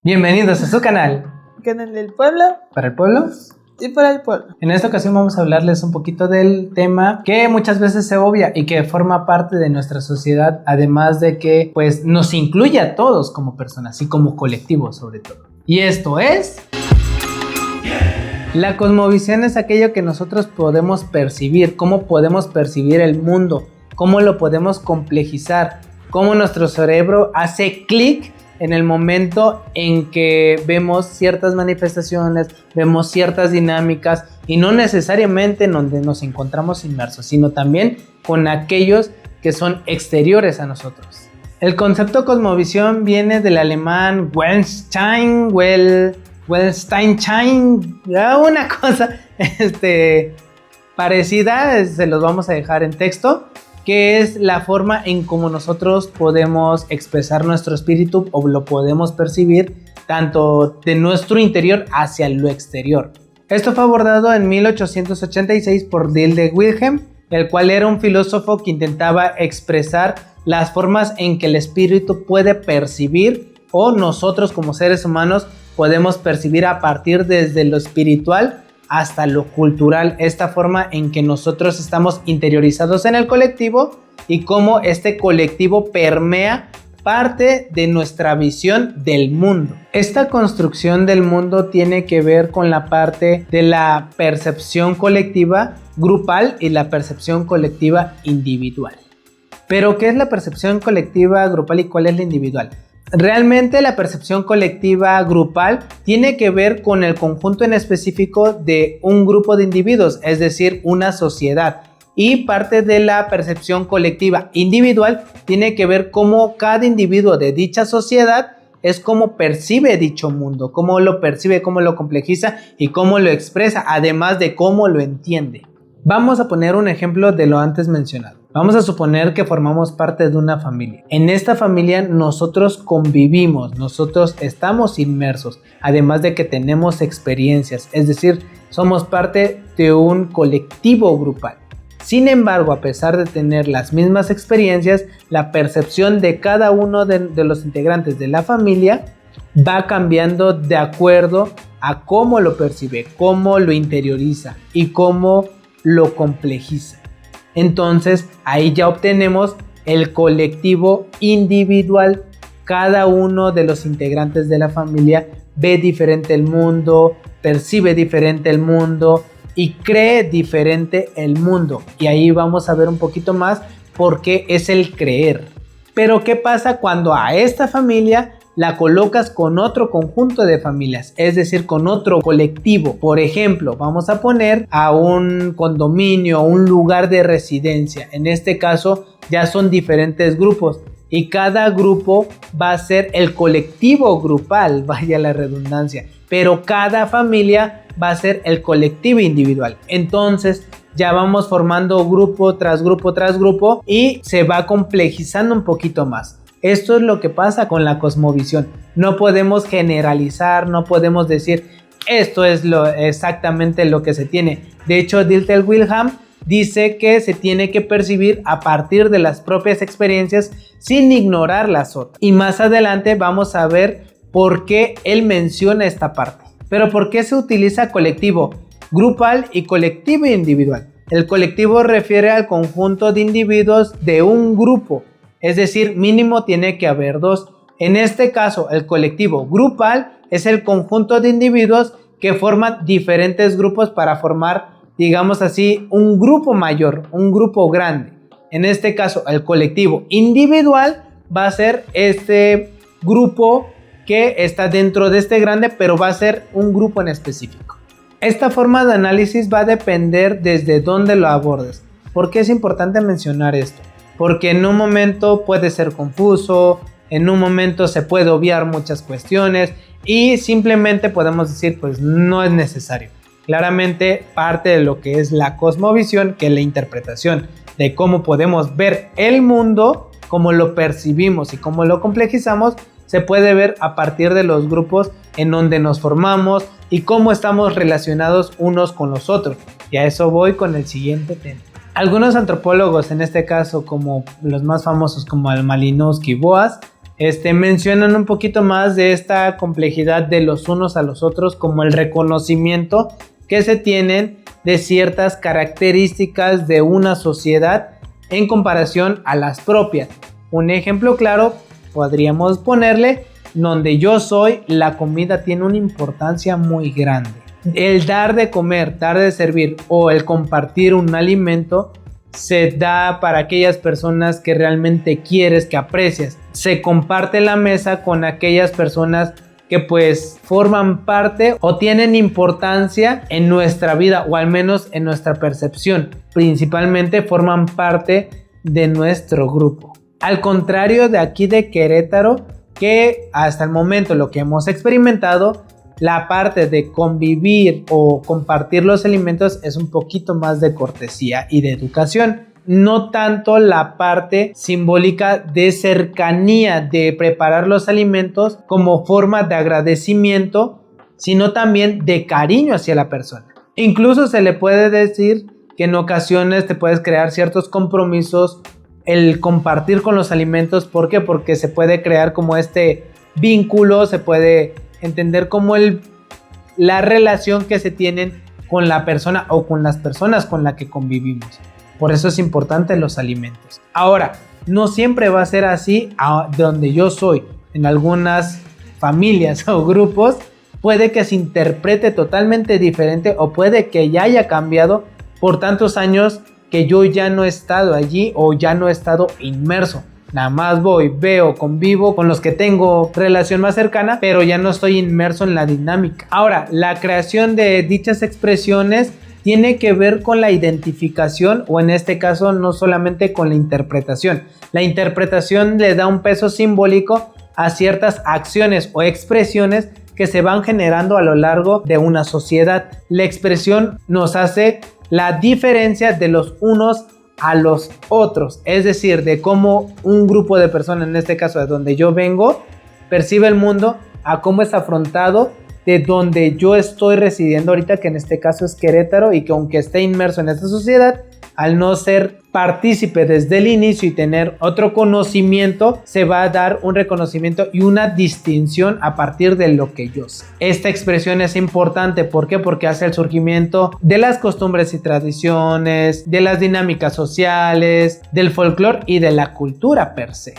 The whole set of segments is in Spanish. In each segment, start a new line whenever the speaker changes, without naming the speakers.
Bienvenidos a su canal.
Canal del pueblo.
¿Para el pueblo?
Y para el pueblo.
En esta ocasión vamos a hablarles un poquito del tema que muchas veces se obvia y que forma parte de nuestra sociedad, además de que pues nos incluye a todos como personas y como colectivo sobre todo. Y esto es... La cosmovisión es aquello que nosotros podemos percibir, cómo podemos percibir el mundo, cómo lo podemos complejizar, cómo nuestro cerebro hace clic en el momento en que vemos ciertas manifestaciones, vemos ciertas dinámicas y no necesariamente en donde nos encontramos inmersos, sino también con aquellos que son exteriores a nosotros. El concepto cosmovisión viene del alemán Weltanschauung, una cosa parecida, se los vamos a dejar en texto, que es la forma en cómo nosotros podemos expresar nuestro espíritu o lo podemos percibir tanto de nuestro interior hacia lo exterior. Esto fue abordado en 1886 por Dilthey Wilhelm, el cual era un filósofo que intentaba expresar las formas en que el espíritu puede percibir o nosotros como seres humanos podemos percibir a partir desde lo espiritual hasta lo cultural, esta forma en que nosotros estamos interiorizados en el colectivo y cómo este colectivo permea parte de nuestra visión del mundo. Esta construcción del mundo tiene que ver con la parte de la percepción colectiva grupal y la percepción colectiva individual. Pero, ¿qué es la percepción colectiva grupal y cuál es la individual? Realmente la percepción colectiva grupal tiene que ver con el conjunto en específico de un grupo de individuos, es decir, una sociedad. Y parte de la percepción colectiva individual tiene que ver cómo cada individuo de dicha sociedad es cómo percibe dicho mundo, cómo lo percibe, cómo lo complejiza y cómo lo expresa, además de cómo lo entiende. Vamos a poner un ejemplo de lo antes mencionado. Vamos a suponer que formamos parte de una familia. En esta familia nosotros convivimos, nosotros estamos inmersos, además de que tenemos experiencias, es decir, somos parte de un colectivo grupal. Sin embargo, a pesar de tener las mismas experiencias, la percepción de cada uno de los integrantes de la familia va cambiando de acuerdo a cómo lo percibe, cómo lo interioriza y cómo lo complejiza. Entonces ahí ya obtenemos el colectivo individual. Cada uno de los integrantes de la familia ve diferente el mundo, percibe diferente el mundo y cree diferente el mundo. Y ahí vamos a ver un poquito más por qué es el creer. Pero ¿qué pasa cuando a esta familia la colocas con otro conjunto de familias, es decir, con otro colectivo? Por ejemplo, vamos a poner a un condominio, un lugar de residencia. En este caso ya son diferentes grupos y cada grupo va a ser el colectivo grupal, vaya la redundancia, pero cada familia va a ser el colectivo individual. Entonces ya vamos formando grupo tras grupo tras grupo y se va complejizando un poquito más. Esto es lo que pasa con la cosmovisión. No podemos generalizar, no podemos decir esto es exactamente lo que se tiene. De hecho, Dilthey Wilhelm dice que se tiene que percibir a partir de las propias experiencias sin ignorar las otras. Y más adelante vamos a ver por qué él menciona esta parte. Pero ¿por qué se utiliza colectivo grupal y colectivo individual? El colectivo refiere al conjunto de individuos de un grupo. Es decir, mínimo tiene que haber dos. En este caso, el colectivo grupal es el conjunto de individuos que forman diferentes grupos para formar, digamos así, un grupo mayor, un grupo grande. En este caso, el colectivo individual va a ser este grupo que está dentro de este grande, pero va a ser un grupo en específico. Esta forma de análisis va a depender desde dónde lo abordes. ¿Por qué es importante mencionar esto? Porque en un momento puede ser confuso, en un momento se puede obviar muchas cuestiones y simplemente podemos decir pues no es necesario. Claramente parte de lo que es la cosmovisión, que es la interpretación de cómo podemos ver el mundo, cómo lo percibimos y cómo lo complejizamos, se puede ver a partir de los grupos en donde nos formamos y cómo estamos relacionados unos con los otros. Y a eso voy con el siguiente tema. Algunos antropólogos, en este caso como los más famosos como el Malinowski y Boas, mencionan un poquito más de esta complejidad de los unos a los otros, como el reconocimiento que se tienen de ciertas características de una sociedad en comparación a las propias. Un ejemplo claro podríamos ponerle: donde yo soy, la comida tiene una importancia muy grande. El dar de comer, dar de servir o el compartir un alimento se da para aquellas personas que realmente quieres, que aprecias. Se comparte la mesa con aquellas personas que pues forman parte o tienen importancia en nuestra vida, o al menos en nuestra percepción. Principalmente forman parte de nuestro grupo. Al contrario de aquí de Querétaro, que hasta el momento lo que hemos experimentado, la parte de convivir o compartir los alimentos es un poquito más de cortesía y de educación. No tanto la parte simbólica de cercanía, de preparar los alimentos como forma de agradecimiento, sino también de cariño hacia la persona. Incluso se le puede decir que en ocasiones te puedes crear ciertos compromisos, el compartir con los alimentos. ¿Por qué? Porque se puede crear como este vínculo, se puede entender como la relación que se tienen con la persona o con las personas con las que convivimos. Por eso es importante los alimentos. Ahora, no siempre va a ser así donde yo soy. En algunas familias o grupos puede que se interprete totalmente diferente, o puede que ya haya cambiado por tantos años que yo ya no he estado allí o ya no he estado inmerso. Nada más voy, veo, convivo con los que tengo relación más cercana, pero ya no estoy inmerso en la dinámica. Ahora, la creación de dichas expresiones tiene que ver con la identificación, o en este caso no solamente con la interpretación. La interpretación le da un peso simbólico a ciertas acciones o expresiones que se van generando a lo largo de una sociedad. La expresión nos hace la diferencia de los unos a los otros, es decir, de cómo un grupo de personas, en este caso de donde yo vengo, percibe el mundo, a cómo es afrontado de donde yo estoy residiendo ahorita, que en este caso es Querétaro, y que aunque esté inmerso en esta sociedad, al no ser partícipe desde el inicio y tener otro conocimiento, se va a dar un reconocimiento y una distinción a partir de lo que yo sé. Esta expresión es importante. ¿Por qué? Porque hace el surgimiento de las costumbres y tradiciones, de las dinámicas sociales, del folclore y de la cultura per se.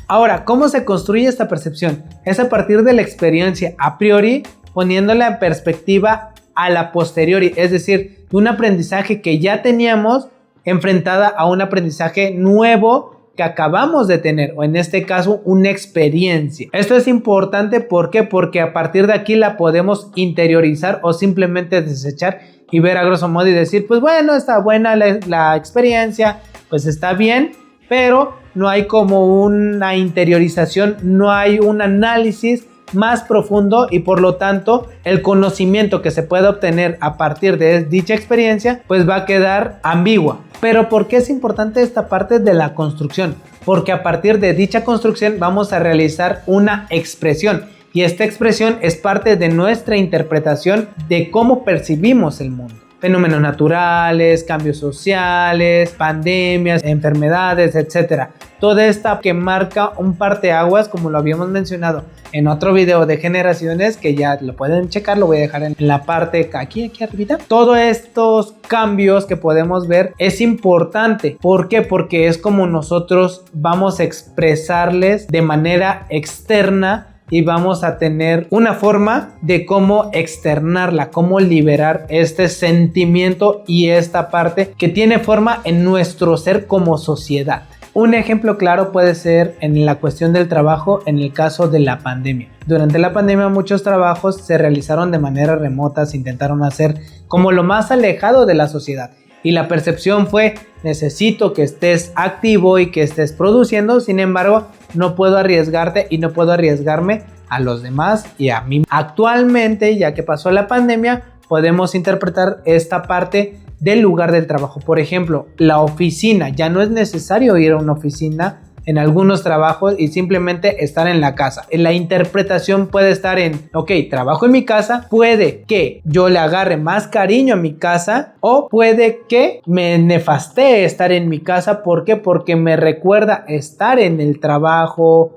Ahora, ¿cómo se construye esta percepción? Es a partir de la experiencia a priori, poniéndola en perspectiva a la posteriori, es decir, de un aprendizaje que ya teníamos enfrentada a un aprendizaje nuevo que acabamos de tener, o en este caso una experiencia. Esto es importante. ¿Por qué? Porque a partir de aquí la podemos interiorizar o simplemente desechar y ver a grosso modo y decir, pues bueno, está buena la experiencia, pues está bien, pero no hay como una interiorización, no hay un análisis más profundo, y por lo tanto el conocimiento que se puede obtener a partir de dicha experiencia pues va a quedar ambigua. Pero ¿por qué es importante esta parte de la construcción? Porque a partir de dicha construcción vamos a realizar una expresión, y esta expresión es parte de nuestra interpretación de cómo percibimos el mundo. Fenómenos naturales, cambios sociales, pandemias, enfermedades, etc. Toda esta que marca un parteaguas, como lo habíamos mencionado en otro video de generaciones, que ya lo pueden checar, lo voy a dejar en la parte aquí arribita. Todos estos cambios que podemos ver es importante. ¿Por qué? Porque es como nosotros vamos a expresarles de manera externa, y vamos a tener una forma de cómo externarla, cómo liberar este sentimiento y esta parte que tiene forma en nuestro ser como sociedad. Un ejemplo claro puede ser en la cuestión del trabajo, en el caso de la pandemia. Durante la pandemia muchos trabajos se realizaron de manera remota, se intentaron hacer como lo más alejado de la sociedad. Y la percepción fue: necesito que estés activo y que estés produciendo, sin embargo, no puedo arriesgarte y no puedo arriesgarme a los demás y a mí. Actualmente, ya que pasó la pandemia, podemos interpretar esta parte del lugar del trabajo. Por ejemplo, la oficina. Ya no es necesario ir a una oficina en algunos trabajos y simplemente estar en la casa. La interpretación puede estar en, ok, trabajo en mi casa, puede que yo le agarre más cariño a mi casa o puede que me nefastee estar en mi casa. ¿Por qué? Porque me recuerda estar en el trabajo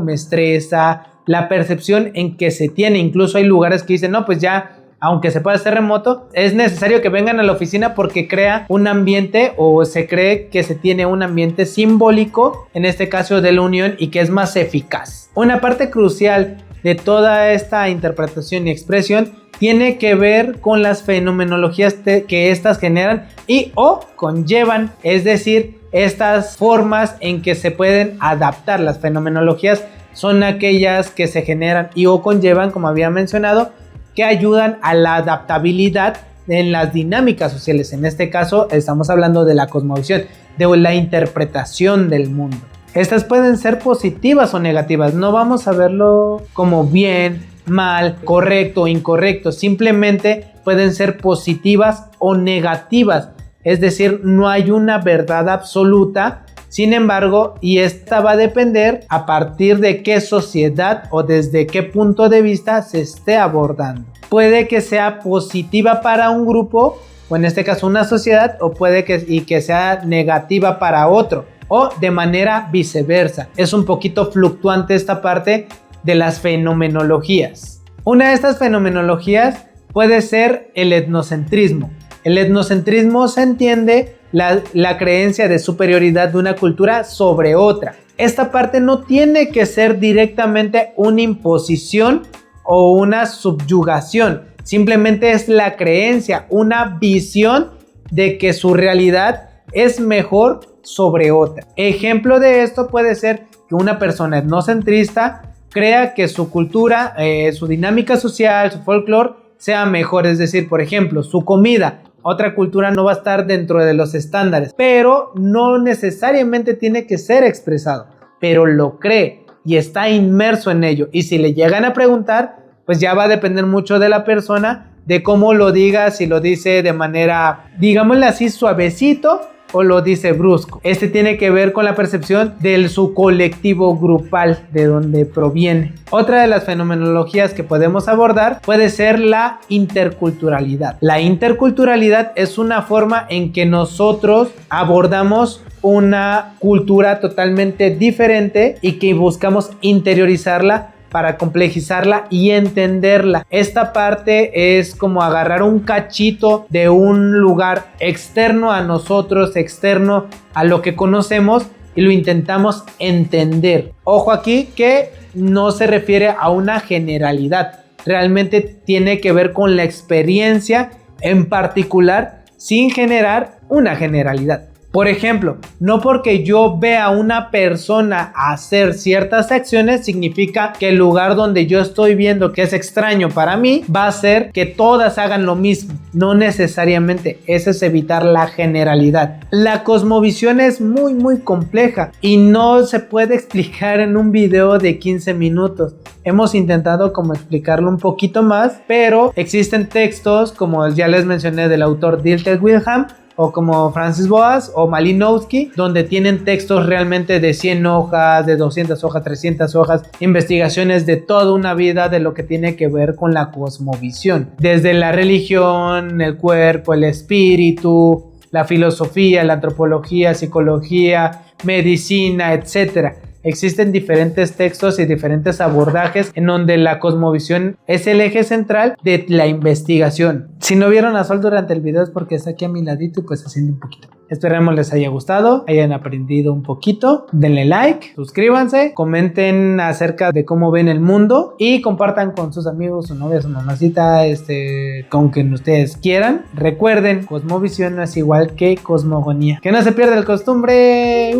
me estresa, la percepción en que se tiene. Incluso hay lugares que dicen, no, pues ya, aunque se pueda hacer remoto, es necesario que vengan a la oficina porque crea un ambiente, o se cree que se tiene un ambiente simbólico, en este caso de la unión, y que es más eficaz. Una parte crucial de toda esta interpretación y expresión tiene que ver con las fenomenologías que estas generan y o conllevan, es decir, estas formas en que se pueden adaptar. Las fenomenologías son aquellas que se generan y o conllevan, como había mencionado, que ayudan a la adaptabilidad en las dinámicas sociales. En este caso estamos hablando de la cosmovisión, de la interpretación del mundo. Estas pueden ser positivas o negativas, no vamos a verlo como bien, mal, correcto o incorrecto, simplemente pueden ser positivas o negativas, es decir, no hay una verdad absoluta. Sin embargo, y esta va a depender a partir de qué sociedad o desde qué punto de vista se esté abordando. Puede que sea positiva para un grupo, o en este caso una sociedad, o puede que sea negativa para otro, o de manera viceversa. Es un poquito fluctuante esta parte de las fenomenologías. Una de estas fenomenologías puede ser el etnocentrismo. El etnocentrismo se entiende la creencia de superioridad de una cultura sobre otra. Esta parte no tiene que ser directamente una imposición o una subyugación, simplemente es la creencia, una visión de que su realidad es mejor sobre otra. Ejemplo de esto puede ser que una persona etnocentrista crea que su cultura, su dinámica social, su folclore sea mejor, es decir, por ejemplo, su comida. Otra cultura no va a estar dentro de los estándares, pero no necesariamente tiene que ser expresado, pero lo cree y está inmerso en ello. Y si le llegan a preguntar, pues ya va a depender mucho de la persona, de cómo lo diga, si lo dice de manera, digámosle así, suavecito, o lo dice brusco. Este tiene que ver con la percepción de su colectivo grupal, de donde proviene. Otra de las fenomenologías que podemos abordar puede ser la interculturalidad. La interculturalidad es una forma en que nosotros abordamos una cultura totalmente diferente y que buscamos interiorizarla para complejizarla y entenderla. Esta parte es como agarrar un cachito de un lugar externo a nosotros, externo a lo que conocemos, y lo intentamos entender. Ojo aquí que no se refiere a una generalidad, realmente tiene que ver con la experiencia en particular sin generar una generalidad. Por ejemplo, no porque yo vea a una persona hacer ciertas acciones significa que el lugar donde yo estoy viendo que es extraño para mí va a ser que todas hagan lo mismo. No necesariamente, eso es evitar la generalidad. La cosmovisión es muy compleja y no se puede explicar en un video de 15 minutos. Hemos intentado como explicarlo un poquito más, pero existen textos como ya les mencioné del autor Dilthey Wilhelm, o como Francis Boas o Malinowski, donde tienen textos realmente de 100 hojas, de 200 hojas, 300 hojas, investigaciones de toda una vida de lo que tiene que ver con la cosmovisión, desde la religión, el cuerpo, el espíritu, la filosofía, la antropología, psicología, medicina, etc. Existen diferentes textos y diferentes abordajes en donde la cosmovisión es el eje central de la investigación. Si no vieron a Sol durante el video es porque está aquí a mi ladito y pues haciendo un poquito. Esperemos les haya gustado, hayan aprendido un poquito. Denle like, suscríbanse, comenten acerca de cómo ven el mundo y compartan con sus amigos, su novia, su mamacita, con quien ustedes quieran. Recuerden, cosmovisión no es igual que cosmogonía. Que no se pierda el costumbre.